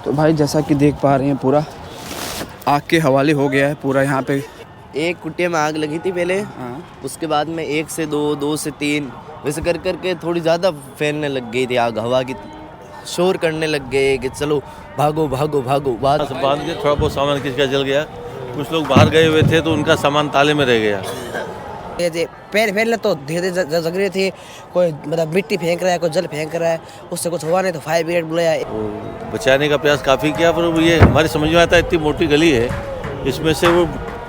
तो भाई जैसा कि देख पा रहे हैं पूरा आग के हवाले हो गया है पूरा यहाँ पे। एक कुटिया में आग लगी थी पहले, उसके बाद में 1 से 2, 2 से 3 वैसे कर करके थोड़ी ज़्यादा फैलने लग गई थी आग। हवा की शोर करने लग गए कि चलो भागो भागो भागो। बांध के थोड़ा बहुत सामान किसका जल गया, कुछ लोग बाहर गए हुए थे तो उनका सामान ताले में रह गया। पैर फैलने तो धीरे धीरे जग रहे थे, कोई मतलब मिट्टी फेंक रहा है, कोई जल फेंक रहा है, उससे कुछ हुआ नहीं तो फायर ब्रिगेड बुलाया। बचाने का प्रयास काफ़ी किया पर ये हमारी समझ में आता है इतनी मोटी गली है, इसमें से वो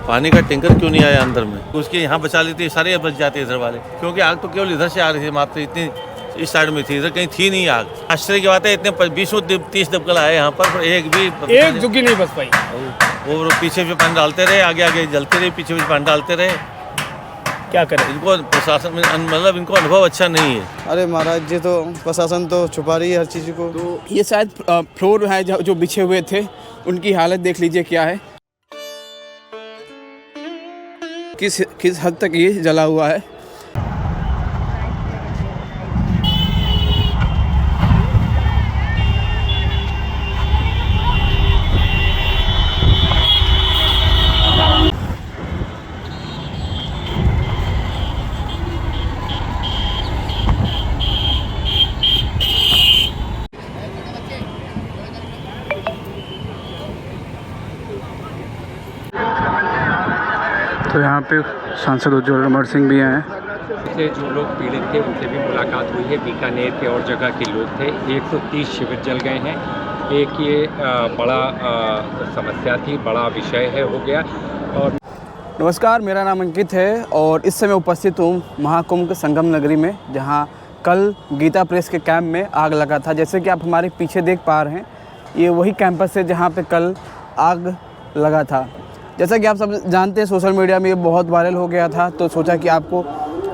पानी का टैंकर क्यों नहीं आया अंदर में। उसके यहाँ बचा लेते सारे बच जाते इधर वाले, क्योंकि आग तो केवल इधर से आ रही थी मात्र, इतनी इस साइड में थी, इधर कहीं थी नहीं आग। आश्चर्य की बात है इतने 20-30 दमकल आए यहाँ पर एक झुग्गी नहीं बच पाई। वो पीछे भी पानी डालते रहे, आगे आगे जलते रहे, पीछे भी पानी डालते रहे। क्या करें, इनको प्रशासन में मतलब इनको अनुभव अच्छा नहीं है। अरे महाराज जी, तो प्रशासन तो छुपा रही है हर चीज़ को। तो ये शायद फ्लोर है जो बिछे हुए थे, उनकी हालत देख लीजिए क्या है, किस हद तक ये जला हुआ है। तो यहाँ पे सांसद उज्ज्वल कुमार सिंह भी हैं। से जो लोग पीड़ित थे उनसे भी मुलाकात हुई है। बीकानेर के और जगह के लोग थे। 130 शिविर जल गए हैं। एक ये बड़ा समस्या थी, बड़ा विषय है हो गया। और नमस्कार, मेरा नाम अंकित है और इस समय उपस्थित हूँ महाकुंभ के संगम नगरी में, जहाँ कल गीता प्रेस के कैंप में आग लगा था। जैसे कि आप हमारे पीछे देख पा रहे हैं, ये वही कैंपस है जहाँ पे कल आग लगा था। जैसा कि आप सब जानते हैं, सोशल मीडिया में ये बहुत वायरल हो गया था, तो सोचा कि आपको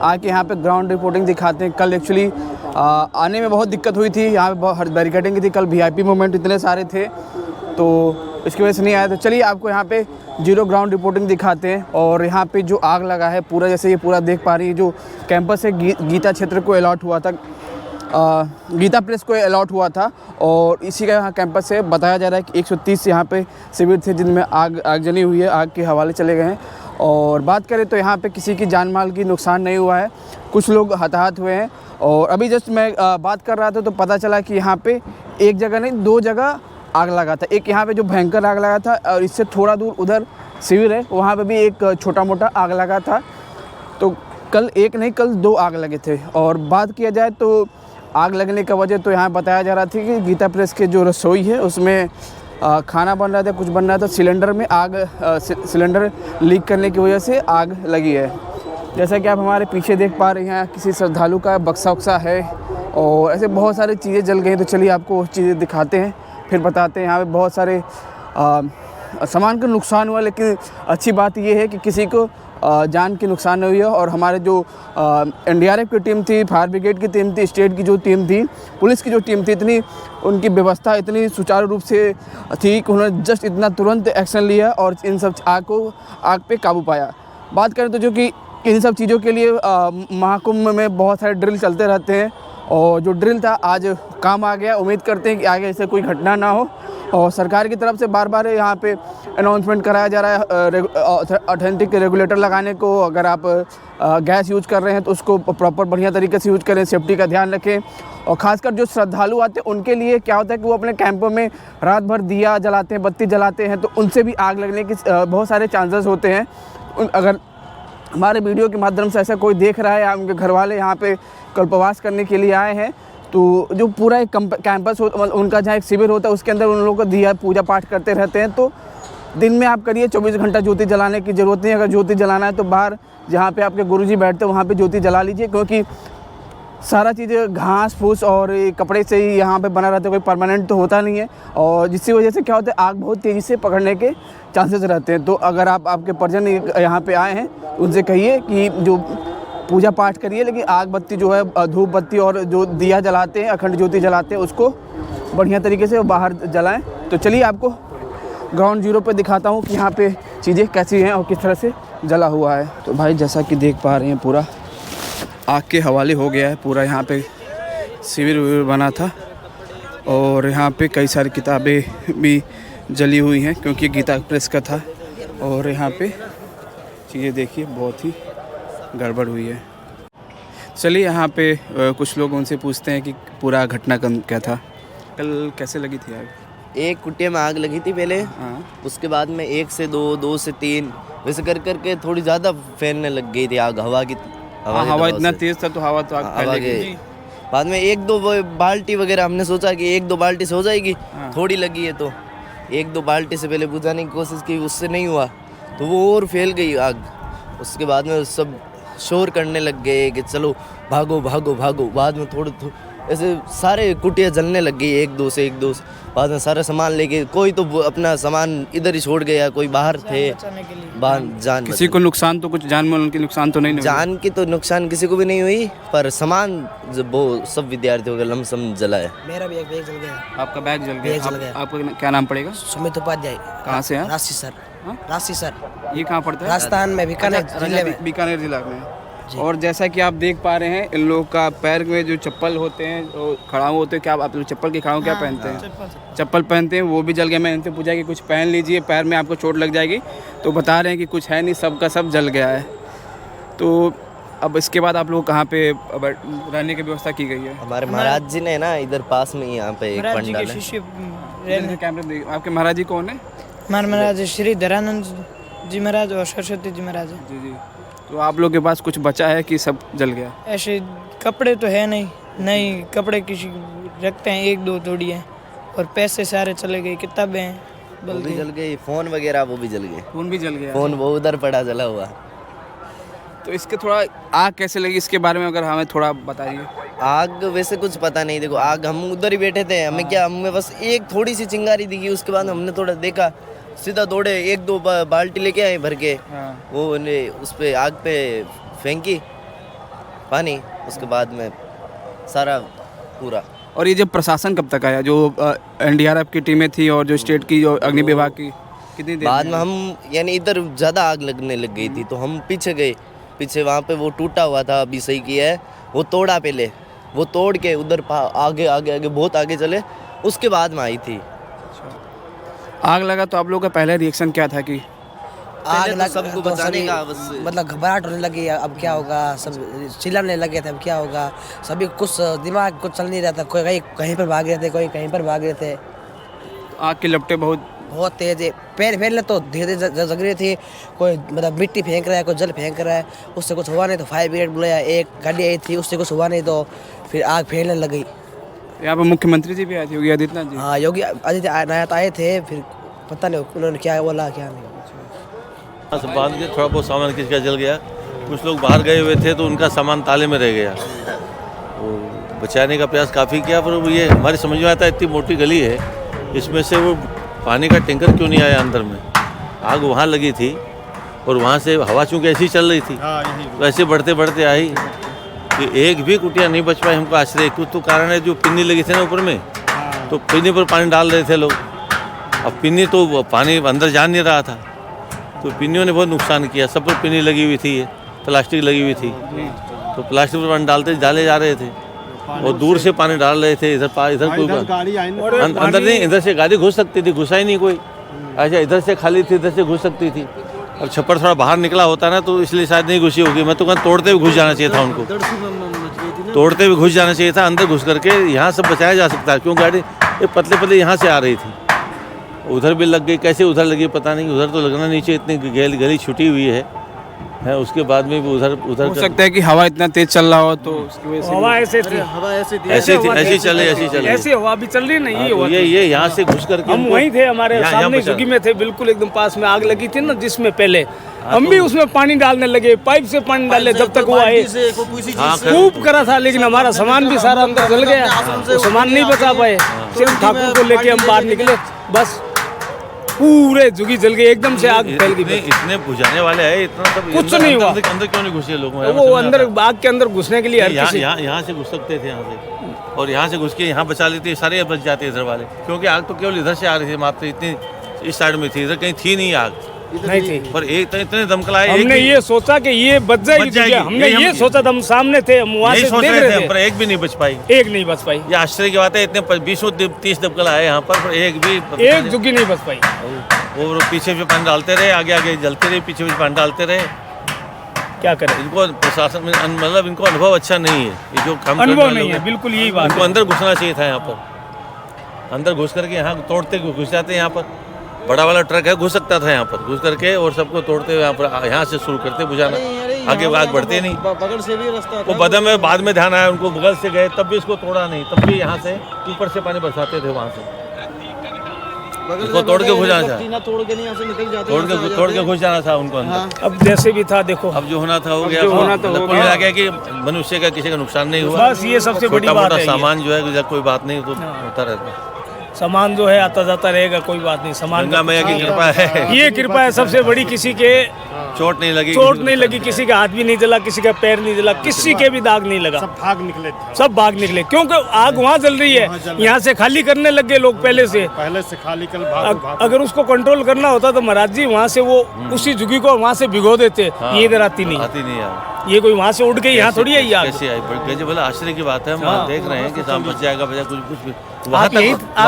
आके यहाँ पे ग्राउंड रिपोर्टिंग दिखाते हैं। कल एक्चुअली आने में बहुत दिक्कत हुई थी, यहाँ पे बहुत बैरिकेडिंग की थी, कल वीआईपी मूवमेंट इतने सारे थे तो इसकी वजह से नहीं आया। तो चलिए आपको यहाँ पे जीरो ग्राउंड रिपोर्टिंग दिखाते हैं। और यहाँ पे जो आग लगा है पूरा, जैसे ये पूरा देख पा रही है, जो कैंपस है गीता क्षेत्र को अलॉट हुआ था, गीता प्रेस को अलॉट हुआ था और इसी का यहाँ कैंपस है। बताया जा रहा है कि 130 यहाँ पे शिविर थे जिनमें आगजनी हुई है, आग के हवाले चले गए हैं। और बात करें तो यहाँ पे किसी की जान माल की नुकसान नहीं हुआ है, कुछ लोग हताहत हुए हैं। और अभी जस्ट मैं बात कर रहा था तो पता चला कि यहाँ पे एक जगह नहीं 2 जगह आग लगा था। एक यहाँ पे जो भयंकर आग लगा था और इससे थोड़ा दूर उधर शिविर है, वहाँ पे भी एक छोटा मोटा आग लगा था। तो कल एक नहीं, कल 2 आग लगे थे। और बात किया जाए तो आग लगने का वजह तो यहाँ बताया जा रहा था कि गीता प्रेस के जो रसोई है उसमें खाना बन रहा था, कुछ बन रहा था, सिलेंडर में आग सिलेंडर लीक करने की वजह से आग लगी है। जैसा कि आप हमारे पीछे देख पा रहे हैं, किसी श्रद्धालु का बक्सा उक्सा है और ऐसे बहुत सारी चीज़ें जल गई। तो चलिए आपको वो चीज़ें दिखाते हैं, फिर बताते हैं। यहाँ पे बहुत सारे सामान का नुकसान हुआ, लेकिन अच्छी बात ये है कि किसी को जान की नुकसान नहीं हुई है। और हमारे जो एनडीआरएफ की टीम थी, फायर ब्रिगेड की टीम थी, स्टेट की जो टीम थी, पुलिस की जो टीम थी, इतनी उनकी व्यवस्था इतनी सुचारू रूप से थी कि उन्होंने जस्ट इतना तुरंत एक्शन लिया और इन सब आग पे काबू पाया। बात करें तो जो कि इन सब चीज़ों के लिए महाकुंभ में बहुत सारे ड्रिल चलते रहते हैं और जो ड्रिल था आज काम आ गया। उम्मीद करते हैं कि आगे ऐसे कोई घटना ना हो। और सरकार की तरफ से बार बार यहाँ पे अनाउंसमेंट कराया जा रहा है ऑथेंटिक रेगुलेटर लगाने को। अगर आप गैस यूज़ कर रहे हैं तो उसको प्रॉपर बढ़िया तरीके से यूज़ करें, सेफ्टी का ध्यान रखें। और ख़ासकर जो श्रद्धालु आते हैं उनके लिए क्या होता है कि वो अपने कैंपों में रात भर दिया जलाते हैं, बत्ती जलाते हैं, तो उनसे भी आग लगने के बहुत सारे चांसेस होते हैं। अगर हमारे वीडियो के माध्यम से ऐसा कोई देख रहा है या उनके घर वाले यहाँ पे कल्पवास करने के लिए आए हैं, तो जो पूरा एक कैंपस हो, उनका जहाँ एक शिविर होता है उसके अंदर उन लोगों को दिया पूजा पाठ करते रहते हैं। तो दिन में आप करिए, 24 घंटा ज्योति जलाने की ज़रूरत नहीं है। अगर ज्योति जलाना है तो बाहर जहाँ पे आपके गुरुजी बैठते हैं वहाँ पे ज्योति जला लीजिए, क्योंकि सारा चीज़ घास फूस और कपड़े से ही यहाँ पे बना रहता है, कोई परमानेंट तो होता नहीं है। और जिसकी वजह से क्या होता है, आग बहुत तेज़ी से पकड़ने के चांसेस रहते हैं। तो अगर आपके परिजन यहाँ पे आए हैं, उनसे कहिए कि जो पूजा पाठ करिए, लेकिन आग बत्ती जो है, धूप बत्ती और जो दिया जलाते हैं, अखंड ज्योति जलाते हैं, उसको बढ़िया तरीके से बाहर जलाएं। तो चलिए आपको ग्राउंड जीरो पे दिखाता हूँ कि यहाँ पे चीज़ें कैसी हैं और किस तरह से जला हुआ है। तो भाई जैसा कि देख पा रहे हैं, पूरा आग के हवाले हो गया है पूरा। यहाँ पे शिविर विविर बना था और यहाँ पे कई सारी किताबें भी जली हुई हैं क्योंकि गीता प्रेस का था। और यहाँ पे चीज़ें देखिए बहुत ही गड़बड़ हुई है। चलिए यहाँ पे कुछ लोग उनसे पूछते हैं कि पूरा घटनाक्रम क्या था, कल कैसे लगी थी आग? एक कुटिया में आग लगी थी पहले, हाँ। उसके बाद में 1 से 2, 2 से 3 वैसे कर करके थोड़ी ज़्यादा फैलने लग गई थी आग। हवा की हवा इतना तेज़ था तो हवा तो आग हवा फैलेगी। के बाद में 1-2 बाल्टी वगैरह हमने सोचा कि 1-2 बाल्टी से हो जाएगी, थोड़ी लगी है तो 1-2 बाल्टी से पहले बुझाने की कोशिश की, उससे नहीं हुआ तो वो और फैल गई आग। उसके बाद में सब शोर करने लग गए कि चलो भागो भागो भागो। बाद में थोड़े ऐसे सारे कुटिया जलने लग गई 1-2 से। बाद में सारा सामान लेके कोई तो अपना सामान इधर ही छोड़ गया, कोई बाहर थे। जान किसी को नुकसान तो कुछ जान माल की नुकसान तो नहीं हुआ? जान की तो नुकसान किसी को भी नहीं हुई, पर सामान वो सब विद्यार्थियों का लमसम जला है। मेरा भी एक बैग जल गया। आपका बैग जल बैग गया? जल गया। आपका क्या नाम पड़ेगा? सुमित उपाध्याय। कहाँ से हैं? राशि सर। हाँ? राशि सर, ये कहाँ पड़ता है? राजस्थान में बीकानेर जिले में। बीकानेर जिला में। और जैसा कि आप देख पा रहे हैं इन लोगों का पैर में जो चप्पल होते हैं, जो खड़ाऊ होते हैं, क्या आप लोग चप्पल के खड़ाऊ क्या पहनते हैं? चप्पल पहनते हैं, वो भी जल गया। मैं इनसे पूछा कि कुछ पहन लीजिए, पैर में आपको चोट लग जाएगी, तो बता रहे हैं कि कुछ है नहीं, सब का सब जल गया है। तो अब इसके बाद आप लोग कहाँ पे रहने की व्यवस्था की गई है? हमारे महाराज जी ने ना इधर पास में ही यहाँ पे एक पंडाल है। कैमरे आपके महाराज जी कौन है? हमारे महाराज श्री धरानंद जी महाराज और सरस्वती जी महाराज। जी जी। तो आप लोग के पास कुछ बचा है कि सब जल गया? ऐसे कपड़े तो है नहीं कपड़े किसी रखते हैं, 1-2 जोड़ी हैं, और पैसे सारे चले गए, किताबें हैं वो भी जल गई, फोन वगैरह वो भी जल गए। फोन भी जल गया? फोन वो उधर पड़ा जला हुआ। तो इसके थोड़ा आग कैसे लगी इसके बारे में अगर हमें थोड़ा बताइए। आग वैसे कुछ पता नहीं, देखो आग हम उधर ही बैठे थे, हमें क्या, हमें बस एक थोड़ी सी चिंगारी दिखी। उसके बाद हमने थोड़ा देखा, सीधा दौड़े 1-2 बाल्टी लेके आए भर के। वो उस पे आग पे फेंकी पानी, उसके बाद में सारा पूरा। और ये जब प्रशासन कब तक आया, जो NDRF की टीमें थी और जो स्टेट की, जो अग्नि विभाग की, कितनी देर बाद में हम यानी इधर ज़्यादा आग लगने लग गई थी तो हम पीछे गए। पीछे वहाँ पे वो टूटा हुआ था, अभी सही किया है, वो तोड़ा पहले, वो तोड़ के उधर आगे आगे आगे बहुत आगे चले, उसके बाद में आई थी आग लगा। तो आप लोगों का पहला रिएक्शन क्या था कि आग तो लग सबको तो बचाने सभी का बस मतलब घबराहट होने लगी, अब क्या होगा, सब चिल्लाने लगे थे अब क्या होगा। सभी कुछ दिमाग कुछ चल नहीं रहा था, कोई कहीं पर भाग रहे थे, कोई कहीं पर भाग रहे थे। आग की लपटें बहुत तेज है, पैर फैलने तो धीरे धीरे जग रही थी। कोई मतलब मिट्टी फेंक रहा है, कोई जल फेंक रहा है, उससे कुछ हुआ नहीं तो फायर ब्रिगेड बुलाया, एक गाड़ी आई थी, उससे कुछ हुआ नहीं तो फिर आग फैलने लग गई। यहाँ पर मुख्यमंत्री जी भी आए थे, योगी आदित्यनाथ जी। हाँ, योगी आदित्यनाथ आए थे, फिर पता नहीं उन्होंने क्या बोला क्या नहीं। बांध के थोड़ा बहुत सामान किसी का जल गया, कुछ लोग बाहर गए हुए थे तो उनका सामान ताले में रह गया। वो बचाने का प्रयास काफ़ी किया, पर वो ये हमारी समझ में आता है, इतनी मोटी गली है, इसमें से वो पानी का टैंकर क्यों नहीं आया अंदर में। आग वहाँ लगी थी और वहाँ से हवा चूँकि ऐसी चल रही थी, तो ऐसे बढ़ते बढ़ते आई कि एक भी कुटिया नहीं बच पाई। हमको आश्चर्य, कुछ तो कारण है, जो पिन्नी लगी थी ना ऊपर में, तो पिन्नी पर पानी डाल रहे थे लोग। अब पिन्नी तो पानी अंदर जा नहीं रहा था, तो पिन्नियों ने बहुत नुकसान किया। सब पर पिन्नी लगी हुई थी, ये प्लास्टिक लगी हुई थी, तो प्लास्टिक पर पानी डाले जा रहे थे और दूर से पानी डाल रहे थे। इधर कोई अंदर नहीं, इधर से गाड़ी घुस सकती थी, घुसा ही नहीं कोई। अच्छा, इधर से खाली थी, इधर से घुस सकती थी। अब छप्पर थोड़ा बाहर निकला होता ना, तो इसलिए शायद नहीं घुसी होगी। मैं तो कहूँ तोड़ते हुए घुस जाना चाहिए था उनको, तोड़ते हुए घुस जाना चाहिए था अंदर घुस करके। यहाँ सब बचाया जा सकता है, क्यों गाड़ी ये पतले पतले यहाँ से आ रही थी, उधर भी लग गई। कैसे उधर लगी पता नहीं, उधर तो लगना नीचे, इतनी गली छुटी हुई है। उसके बाद में भी उधर हो सकता है कि हवा इतना तेज चल रहा हो तो उसकी वजह से हवा ऐसे थी, ऐसी हवा भी चल रही नहीं। ये यहाँ से घुस करके हम वहीं थे, हमारे सामने झुग्गी में थे, बिल्कुल एकदम पास में आग लगी थी ना, जिसमें पहले हम भी उसमें पानी डालने लगे, पाइप से पानी डाले, जब तक वो आए खूब करा था, लेकिन हमारा सामान भी सारा अंदर जल गया, तो सामान नहीं बचा पाए। सिर्फ ठाकुर को लेके हम बाहर निकले, बस पूरे झुग्गी जल गई, एकदम से आग फैल गई। इतने बुझाने वाले हैं, इतना सब कुछ नहीं हुआ। अंदर क्यों नहीं घुसे लोग? वो अंदर आग के अंदर घुसने के लिए हर किसी यहाँ से घुस सकते थे, यहाँ से, और यहाँ से घुस के यहाँ बचा लेते, सारे बच जाते इधर वाले, क्योंकि आग तो केवल इधर से आ रही थी, मात्र इतनी इस साइड में थी, इधर कहीं थी नहीं आग। नहीं थी। पर एक तो इतने दमकल आए, हमने ये सोचा कि ये बच जाएगी दुनिया। हमने ये सोचा था, हम सामने थे, हम वहाँ से देख रहे थे, पर एक भी नहीं बच पाई। एक नहीं बच पाई। ये आश्चर्य की बात है, इतने 20-30 दमकल आए यहाँ पर एक जुग्गी नहीं बच पाई। वो पीछे भी पानी डालते रहे, आगे आगे जलते रहे, पीछे भी पानी डालते रहे। क्या करें, इनको प्रशासन में मतलब इनको अनुभव अच्छा नहीं है, ये जो काम अनुभव नहीं है, बिल्कुल यही बात। इनको अंदर घुसना चाहिए था, यहाँ पर अंदर घुस करके यहाँ तोड़ते घुस जाते हैं। यहाँ पर बड़ा वाला ट्रक है, घुस सकता था यहाँ पर, घुस करके और सबको तोड़ते हुए यहाँ से शुरू करते बुझाना, आगे आग बढ़ते नहीं। बगल से भी रास्ता वो बदम में बाद में ध्यान आया उनको, बगल से गए तब भी इसको तोड़ा नहीं, तब भी यहाँ से ऊपर से पानी बरसाते थे वहाँ से, इसको तोड़ के घुस जाना था, तोड़ के नहीं यहाँ से निकल जाते, तोड़ के घुस जाना था उनको अंदर। अब जैसे भी था देखो, अब जो होना था हो गया। कुल मिला के कि मनुष्य का किसी का नुकसान नहीं हुआ, बस ये सबसे बड़ी बात है। सामान जो है कोई बात नहीं, तो होता रहता है, सामान जो है आता जाता रहेगा, कोई बात नहीं। सामान गंगा मैया की कृपा है, ये कृपा है सबसे बड़ी। किसी के चोट नहीं लगी, किसी का हाथ भी नहीं जला, किसी का पैर नहीं जला, किसी के भी दाग नहीं लगा, सब भाग निकले क्योंकि आग वहाँ जल रही है। यहाँ से खाली करने लग गए लोग पहले से खाली कर अगर उसको कंट्रोल करना होता तो महाराज जी वहाँ से वो उसी झुग्गी को वहाँ से भिगो देते। ये इधर आती नहीं यार, ये कोई वहाँ से उड़ के यहाँ थोड़ी आई आग। कैसे आई, बोला आश्चर्य की बात है। हम देख रहे हैं कि शाम बच जाएगा कुछ आप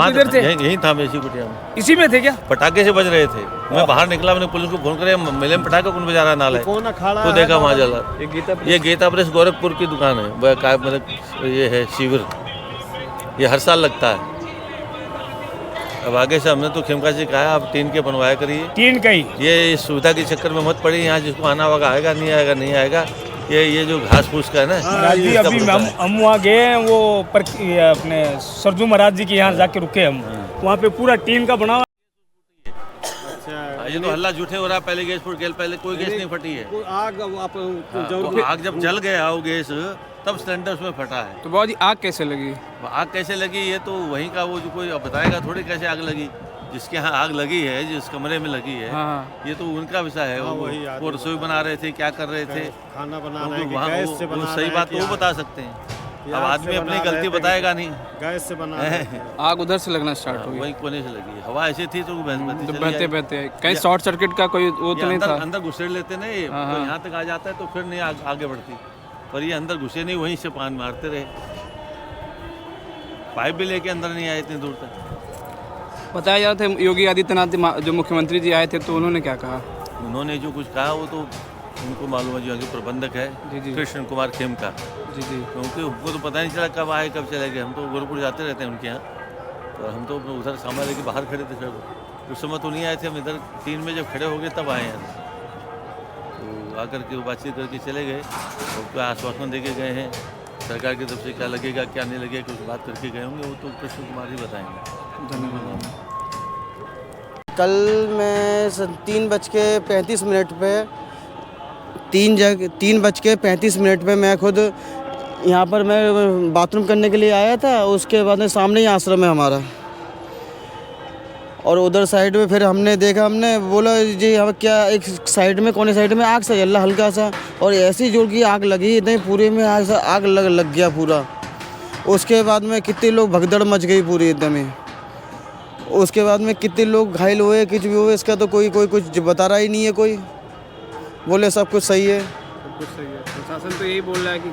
इधर थे? यहीं था, मैं इसी कुटिया में, इसी में थे क्या? पटाखे से बज रहे थे, मैं बाहर निकला, मैंने पुलिस को फोन करे, मेले में पटाखा कौन बजा रहा है नाला, तो देखा वहाँ जला। ये गीता प्रेस गोरखपुर की दुकान है, मतलब ये है शिविर, ये हर साल लगता है। अब आगे से हमने तो खेमका जी कहा आप टीन के बनवाया करिए, टीन का ही, ये सुविधा के चक्कर में मत पड़ी, यहाँ जिसको आना होगा आएगा, नहीं आएगा। ये जो घास फूस का है ना, अभी हम वहाँ गए हैं, वो अपने सरजू महाराज जी के यहाँ जाके रुके हम, वहाँ पे पूरा टीन का बना हुआ। ये तो हल्ला झूठे हो रहा है, पहले गैस फूट गया, पहले कोई गैस नहीं फटी है। तो आग जब जल गया वो गैस, तब सिलेंडर उसमें फटा है। तो बाबा जी आग कैसे लगी? आग कैसे लगी ये तो वहीं का वो जो कोई बताएगा थोड़ी कैसे आग लगी। जिसके यहाँ आग लगी है, जिस कमरे में लगी है, ये तो उनका विषय है। वो रसोई बना रहे थे, क्या कर रहे थे, खाना बना रहे थे, गैस से बना रहे थे, सही बात तो वो बता सकते हैं। अब आदमी अपनी गलती बताएगा नहीं, गैस से बना आग उधर से लगना स्टार्ट हो गई, वही कोने से लगी। हवा ऐसी थी तो बहते कहीं शॉर्ट सर्किट का कोई वो तो नहीं था। अंदर घुसेड़ लेते ना, ये तो यहाँ तक आ जाता है तो फिर नहीं आगे बढ़ती, पर ये अंदर घुसे नहीं, वहीं से पान मारते रहे, पाइप भी लेके अंदर नहीं आए इतनी दूर तक। बताया जा रहा था योगी आदित्यनाथ जो मुख्यमंत्री जी आए थे तो उन्होंने क्या कहा? उन्होंने जो कुछ कहा वो तो उनको मालूम है, जो आगे प्रबंधक है कृष्ण कुमार खेमका जी, क्योंकि उनको तो पता नहीं चला कब आए कब चले गए। हम तो गोरखपुर जाते रहते हैं उनके यहाँ, तो हम तो उधर सामान लेके बाहर खड़े थे, फिर उस समय तो नहीं आए थे, हम इधर 3 में जब खड़े हो गए तब आए हैं। तो आकर के वो बातचीत करके चले गए और क्या आश्वासन दे के गए हैं सरकार की तरफ से, क्या लगेगा क्या नहीं लगेगा, कुछ बात करके गए होंगे, वो तो कृष्ण कुमार ही बताएंगे। धन्यवाद। कल मैं 3:35 पे 3:35 पे मैं खुद यहाँ पर मैं बाथरूम करने के लिए आया था। उसके बाद में सामने ही आश्रम है हमारा, और उधर साइड में फिर हमने देखा, हमने बोला जी यहाँ क्या एक साइड में कोने साइड में आग सा जल हल्का सा, और ऐसी जोर की आग लगी, इतने पूरे में आग लग गया पूरा। उसके बाद में कितने लोग भगदड़ मच गई पूरी एकदम ही। उसके बाद में कितने लोग घायल हुए, कुछ भी हुए, इसका तो कोई कुछ बता रहा ही नहीं है। कोई बोले सब कुछ सही है, सब कुछ सही है। प्रशासन तो यही बोल रहा है कि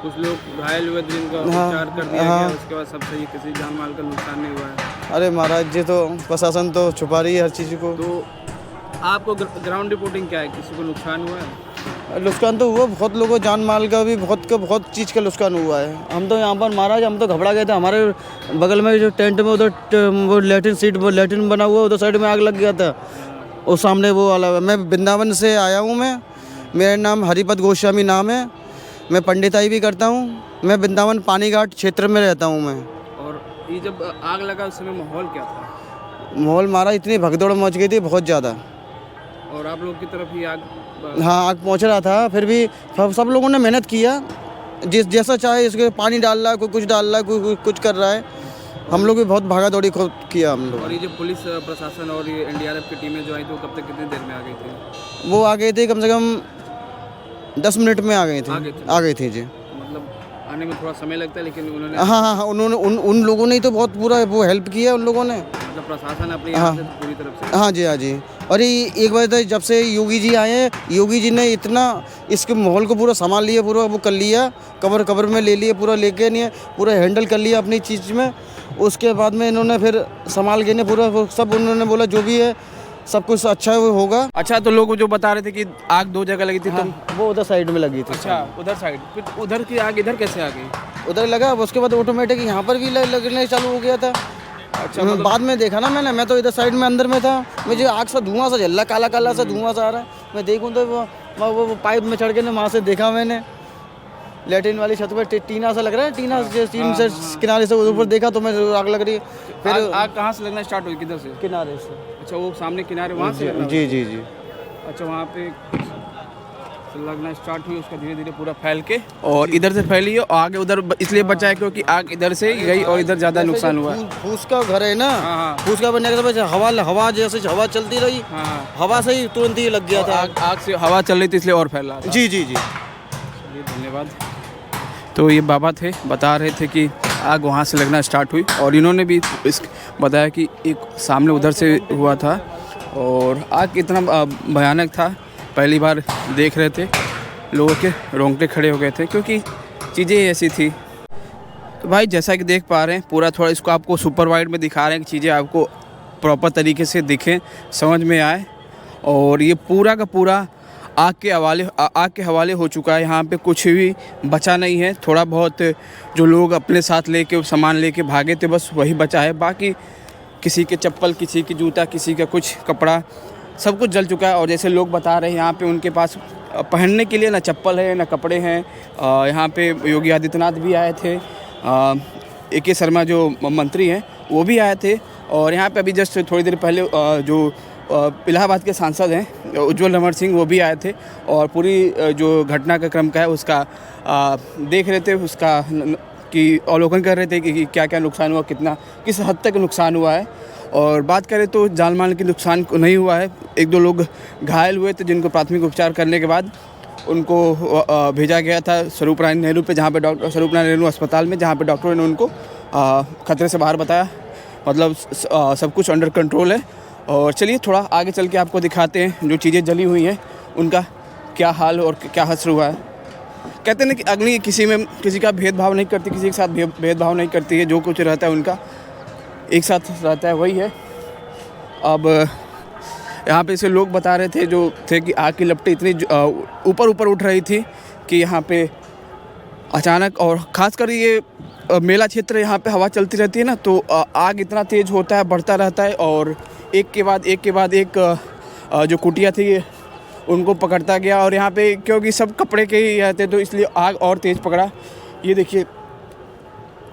कुछ लोग घायल हुए, जिनका उपचार कर दिया गया, उसके बाद सब सही, किसी जान माल का नुकसान नहीं हुआ है। अरे महाराज जी, तो प्रशासन तो छुपा रही है हर चीज़ को। तो आपको ग्राउंड रिपोर्टिंग क्या है, किसी को नुकसान हुआ है? नुकसान तो हुआ, बहुत लोगों जान माल का भी बहुत चीज़ का नुकसान हुआ है। हम तो यहाँ पर महाराज हम तो घबरा गए थे। हमारे बगल में जो टेंट में उधर वो लैट्रिन बना हुआ, उधर साइड में आग लग गया था, और सामने वो वाला। मैं वृंदावन से आया हूँ, मेरा नाम हरिपद गोस्वामी नाम है, मैं पंडिताई भी करता हूँ। मैं वृंदावन पानी घाट क्षेत्र में रहता हूँ मैं। और ये जब आग लगा उस समय माहौल क्या था? माहौल महाराज इतनी भगदौड़ मच गई थी बहुत ज़्यादा, और आप लोग की तरफ ही आग? हाँ, आग पहुँच रहा था। फिर भी सब लोगों ने मेहनत किया, जैसा चाहे इसके पानी डाल रहा है, कोई कुछ डाल रहा है, कोई कुछ कर रहा है। हम लोग भी बहुत भागा दौड़ी किया हम लोग। और ये जो पुलिस प्रशासन और ये NDRF की टीमें जो आई थी, कब तक कितनी देर में आ गई थी? वो आ गए थे कम से कम 10 मिनट में आ गई थी जी। मतलब आने में थोड़ा समय लगता है, लेकिन उन्होंने हाँ उन्होंने उन लोगों ने तो बहुत पूरा वो हेल्प किया उन लोगों ने। मतलब प्रशासन अपने यहाँ से पूरी तरफ से। हाँ जी, हाँ जी। और ये एक बार तो जब से योगी जी आए हैं, योगी जी ने इतना इसके माहौल को पूरा संभाल लिया, पूरा वो कर लिया, कवर में ले लिए, पूरा लेके नहीं है, पूरा हैंडल कर लिया अपनी चीज़ में। उसके बाद में इन्होंने फिर संभाल के नहीं पूरा सब उन्होंने बोला जो भी है सब कुछ अच्छा वो होगा। अच्छा, तो लोग जो बता रहे थे कि आग 2 जगह लगी थी, हाँ, वो उधर साइड में लगी थी। अच्छा, उधर साइड, फिर उधर की आग इधर कैसे आ गई? उधर लगा, उसके बाद ऑटोमेटिक यहाँ पर भी लगने चालू हो गया था। अच्छा, बाद में देखा ना मैं तो इधर साइड में अंदर में था, मुझे आग सा धुआं सा जल रहा, काला काला सा धुआं सा आ रहा है। मैं देखूँ तो वो पाइप में चढ़ के ना वहाँ से देखा मैंने, लेटरिन वाली छत पर टीना सा लग रहा है, टीन से किनारे से ऊपर देखा तो मैं आग लग रही है। फिर आग कहाँ से लगना स्टार्ट हुई, किधर से? किनारे से। अच्छा, वो सामने किनारे वहाँ से लगना? जी जी जी। अच्छा, वहाँ पे लगना स्टार्ट हुई, उसका धीरे धीरे पूरा फैल के और इधर से फैली है और आगे उधर इसलिए बचा है क्योंकि आग इधर से गई और इधर ज़्यादा नुकसान हुआ। फूस का घर है ना, हाँ। फूस का बनने के बाद हवा जैसे हवा चलती रही, हाँ, हवा से ही तुरंत ही लग गया था। आग से हवा चल रही थी इसलिए और फैला था। जी जी जी। चलिए, धन्यवाद। तो ये बाबा थे, बता रहे थे कि आग वहाँ से लगना स्टार्ट हुई और इन्होंने भी बताया कि एक सामने उधर से हुआ था और आग इतना भयानक था, पहली बार देख रहे थे, लोगों के रोंगटे खड़े हो गए थे क्योंकि चीज़ें ऐसी थी। तो भाई जैसा कि देख पा रहे हैं, पूरा थोड़ा इसको आपको सुपर वाइड में दिखा रहे हैं कि चीज़ें आपको प्रॉपर तरीके से दिखें, समझ में आए। और ये पूरा का पूरा आग के हवाले हो चुका है। यहाँ पे कुछ भी बचा नहीं है, थोड़ा बहुत जो लोग अपने साथ लेके सामान लेके भागे थे बस वही बचा है, बाकी किसी के चप्पल, किसी के जूता, किसी का कुछ कपड़ा, सब कुछ जल चुका है। और जैसे लोग बता रहे हैं यहाँ पे उनके पास पहनने के लिए ना चप्पल है ना कपड़े हैं। यहाँ पे योगी आदित्यनाथ भी आए थे, AK शर्मा जो मंत्री हैं वो भी आए थे और यहाँ पे अभी जस्ट थोड़ी देर पहले जो इलाहाबाद के सांसद हैं उज्जवल रमण सिंह वो भी आए थे और पूरी जो घटना का क्रम का है उसका देख रहे थे, उसका कि अवलोकन कर रहे थे कि क्या क्या नुकसान हुआ, किस हद तक नुकसान हुआ है। और बात करें तो जान माल के नुकसान नहीं हुआ है, 1-2 लोग घायल हुए थे जिनको प्राथमिक उपचार करने के बाद उनको भेजा गया था स्वरूप रानी नेहरू पे, जहाँ पे डॉक्टर स्वरूप रानी नेहरू अस्पताल में, जहाँ पे डॉक्टरों ने उनको खतरे से बाहर बताया। मतलब सब कुछ अंडर कंट्रोल है। और चलिए थोड़ा आगे चल के आपको दिखाते हैं जो चीज़ें जली हुई हैं उनका क्या हाल और क्या हश्र हुआ है। कहते हैं ना कि अग्नि किसी का भेदभाव नहीं करती, किसी के साथ भेदभाव नहीं करती है, जो कुछ रहता है उनका एक साथ रहता है, वही है। अब यहाँ पे से लोग बता रहे थे जो थे कि आग की लपटें इतनी ऊपर उठ रही थी कि यहाँ पे अचानक, और ख़ासकर ये मेला क्षेत्र यहाँ पे हवा चलती रहती है ना, तो आग इतना तेज़ होता है, बढ़ता रहता है और एक के बाद एक जो कुटिया थी उनको पकड़ता गया। और यहाँ पे क्योंकि सब कपड़े के ही रहते तो इसलिए आग और तेज़ पकड़ा। ये देखिए,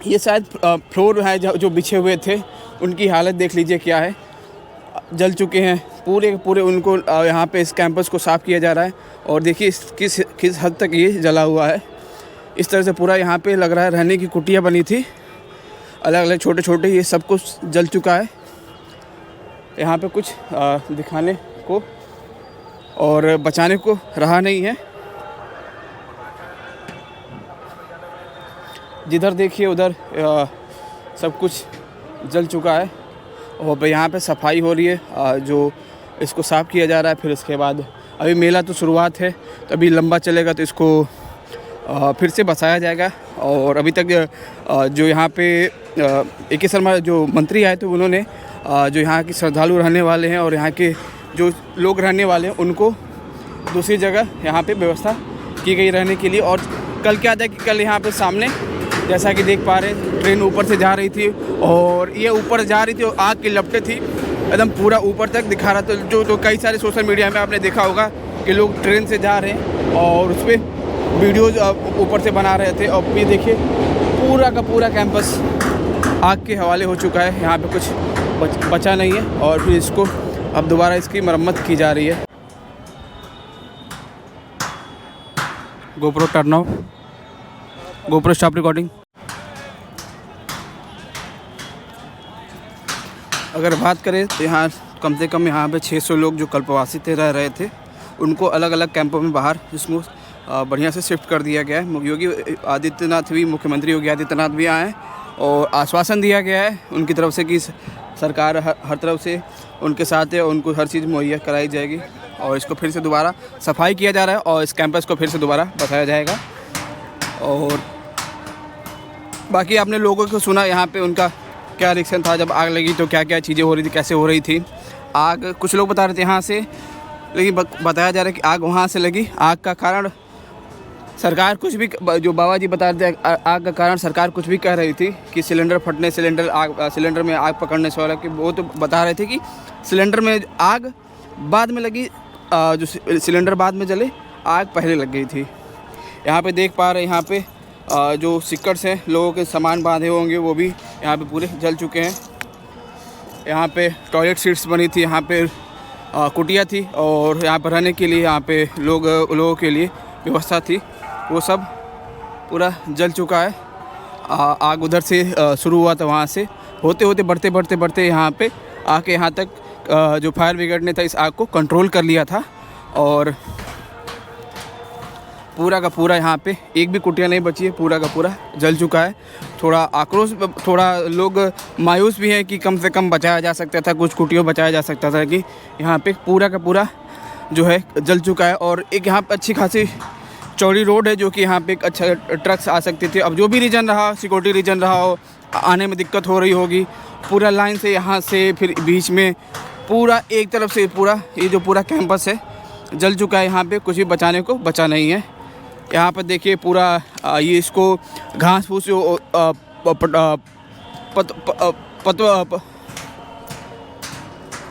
ये शायद फ्लोर है जो बिछे हुए थे, उनकी हालत देख लीजिए क्या है, जल चुके हैं पूरे के पूरे। उनको यहाँ पे इस कैंपस को साफ़ किया जा रहा है और देखिए किस हद तक ये जला हुआ है। इस तरह से पूरा यहाँ पे लग रहा है रहने की कुटिया बनी थी, अलग अलग छोटे छोटे, ये सब कुछ जल चुका है। यहाँ पे कुछ दिखाने को और बचाने को रहा नहीं है। जिधर देखिए उधर सब कुछ जल चुका है और यहाँ पे सफाई हो रही है, जो इसको साफ़ किया जा रहा है। फिर उसके बाद अभी मेला तो शुरुआत है, तो अभी लंबा चलेगा, तो इसको फिर से बसाया जाएगा। और अभी तक जो यहाँ पे AK शर्मा जो मंत्री आए थे, उन्होंने जो यहाँ के श्रद्धालु रहने वाले हैं और यहाँ के जो लोग रहने वाले हैं उनको दूसरी जगह यहाँ पे व्यवस्था की गई रहने के लिए। और कल क्या था कि कल यहाँ पे सामने जैसा कि देख पा रहे हैं, ट्रेन ऊपर से जा रही थी और ये ऊपर जा रही थी और आग की लपटें थी एकदम पूरा ऊपर तक दिखा रहा था। जो कई सारे सोशल मीडिया में आपने देखा होगा कि लोग ट्रेन से जा रहे हैं और उस पर वीडियोज़ ऊपर से बना रहे थे। और ये देखिए पूरा का पूरा कैंपस आग के हवाले हो चुका है, यहाँ पे कुछ बचा नहीं है। और फिर इसको अब दोबारा इसकी मरम्मत की जा रही है। GoPro turn off, GoPro stop recording. अगर बात करें तो यहाँ कम से कम यहाँ पे 600 लोग जो कल्पवासी थे रह रहे थे, उनको अलग अलग कैंपों में बाहर इसको बढ़िया से शिफ्ट कर दिया गया है। योगी आदित्यनाथ भी, मुख्यमंत्री योगी आदित्यनाथ भी आए हैं और आश्वासन दिया गया है उनकी तरफ से कि सरकार हर तरफ से उनके साथ है और उनको हर चीज़ मुहैया कराई जाएगी और इसको फिर से दोबारा सफाई किया जा रहा है और इस कैंपस को फिर से दोबारा बताया जाएगा। और बाकी आपने लोगों को सुना यहाँ पे उनका क्या रिएक्शन था जब आग लगी तो क्या क्या चीज़ें हो रही थी, कैसे हो रही थी आग। कुछ लोग बता रहे थे यहाँ से, लेकिन बताया जा रहा है कि आग वहाँ से लगी। आग का कारण सरकार कुछ भी, जो बाबा जी बता रहे थे आग का कारण सरकार कुछ भी कह रही थी कि सिलेंडर फटने, सिलेंडर में आग पकड़ने से वाला, कि वो तो बता रहे थे कि सिलेंडर में आग बाद में लगी, जो सिलेंडर बाद में जले, आग पहले लग गई थी। यहाँ पे देख पा रहे हैं, यहाँ पे जो सिक्कर्स हैं, लोगों के सामान बांधे होंगे वो भी यहाँ पे पूरे जल चुके हैं। यहाँ पे टॉयलेट सीट्स बनी थी, यहाँ पे कुटिया थी और यहाँ पर रहने के लिए यहाँ पे लोगों के लिए व्यवस्था थी, वो सब पूरा जल चुका है। आग उधर से शुरू हुआ था, वहाँ से होते होते बढ़ते यहाँ पे आके यहाँ तक जो फायर ब्रिगेड ने था इस आग को कंट्रोल कर लिया था और पूरा का पूरा यहाँ पे एक भी कुटिया नहीं बची है, पूरा का पूरा जल चुका है। थोड़ा आक्रोश, थोड़ा लोग मायूस भी हैं कि कम से कम बचाया जा सकता था, कुछ कुटियों बचाया जा सकता था, कि यहाँ पे पूरा का पूरा जो है जल चुका है। और एक यहाँ पे अच्छी खासी चौड़ी रोड है जो कि यहाँ पे एक अच्छा ट्रक्स आ सकते थे। अब जो भी रीजन रहा, सिक्योरिटी रीजन रहा हो, आने में दिक्कत हो रही होगी, पूरा लाइन से यहाँ से फिर बीच में पूरा एक तरफ से पूरा ये जो पूरा कैंपस है जल चुका है। यहाँ पे कुछ भी बचाने को बचा नहीं है। यहाँ पर देखिए पूरा ये इसको घास फूस जो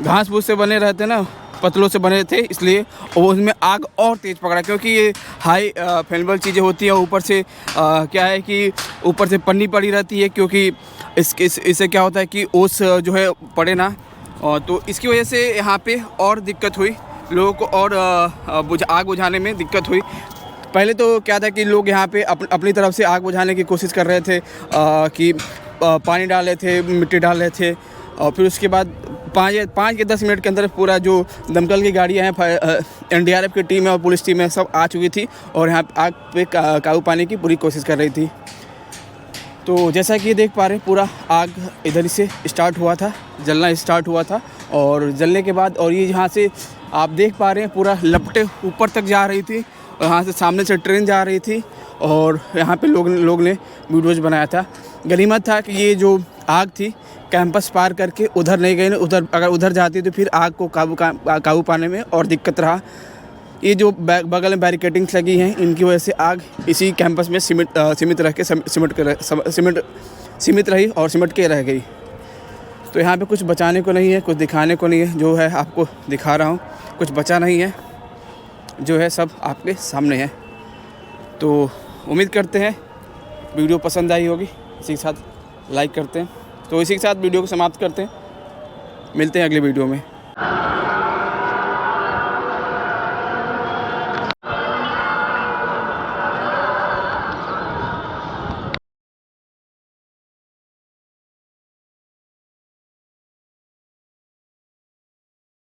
घास फूस से बने रहते ना, पतलों से बने थे, इसलिए वो उसमें आग और तेज़ पकड़ा, क्योंकि ये हाई फ्लेमेबल चीज़ें होती हैं। ऊपर से क्या है कि ऊपर से पन्नी पड़ी रहती है, क्योंकि इससे क्या होता है कि ओस जो है पड़े ना, और तो इसकी वजह से यहाँ पे और दिक्कत हुई लोगों को, और आग बुझाने में दिक्कत हुई। पहले तो क्या था कि लोग यहाँ पे अपनी तरफ से आग बुझाने की कोशिश कर रहे थे, कि पानी डाल रहे थे, मिट्टी डाल रहे थे, और फिर उसके बाद 5 के 10 मिनट के अंदर पूरा जो दमकल की गाड़ियाँ हैं, NDRF की टीम है और पुलिस टीम है, सब आ चुकी थी और यहाँ आग पे काबू पाने की पूरी कोशिश कर रही थी। तो जैसा कि ये देख पा रहे हैं, पूरा आग इधर से स्टार्ट हुआ था, जलना स्टार्ट हुआ था, और जलने के बाद और ये यहाँ से आप देख पा रहे हैं पूरा लपटे ऊपर तक जा रही थी, और यहाँ से सामने से ट्रेन जा रही थी, और यहाँ पे लोग ने वीडियोज बनाया था। गनीमत था कि ये जो आग थी कैंपस पार करके उधर नहीं गई, उधर अगर उधर जाती तो फिर आग को काबू पाने में और दिक्कत रहा। ये जो बगल में बैरिकेडिंग्स लगी हैं, इनकी वजह से आग इसी कैंपस में सीमित रही और सिमट के रह गई। तो यहाँ पे कुछ बचाने को नहीं है, कुछ दिखाने को नहीं है, जो है आपको दिखा रहा हूँ, कुछ बचा नहीं है, जो है सब आपके सामने है। तो उम्मीद करते हैं वीडियो पसंद आई होगी, इसी के साथ लाइक करते हैं। तो इसी के साथ वीडियो को समाप्त करते हैं, मिलते हैं अगले वीडियो में।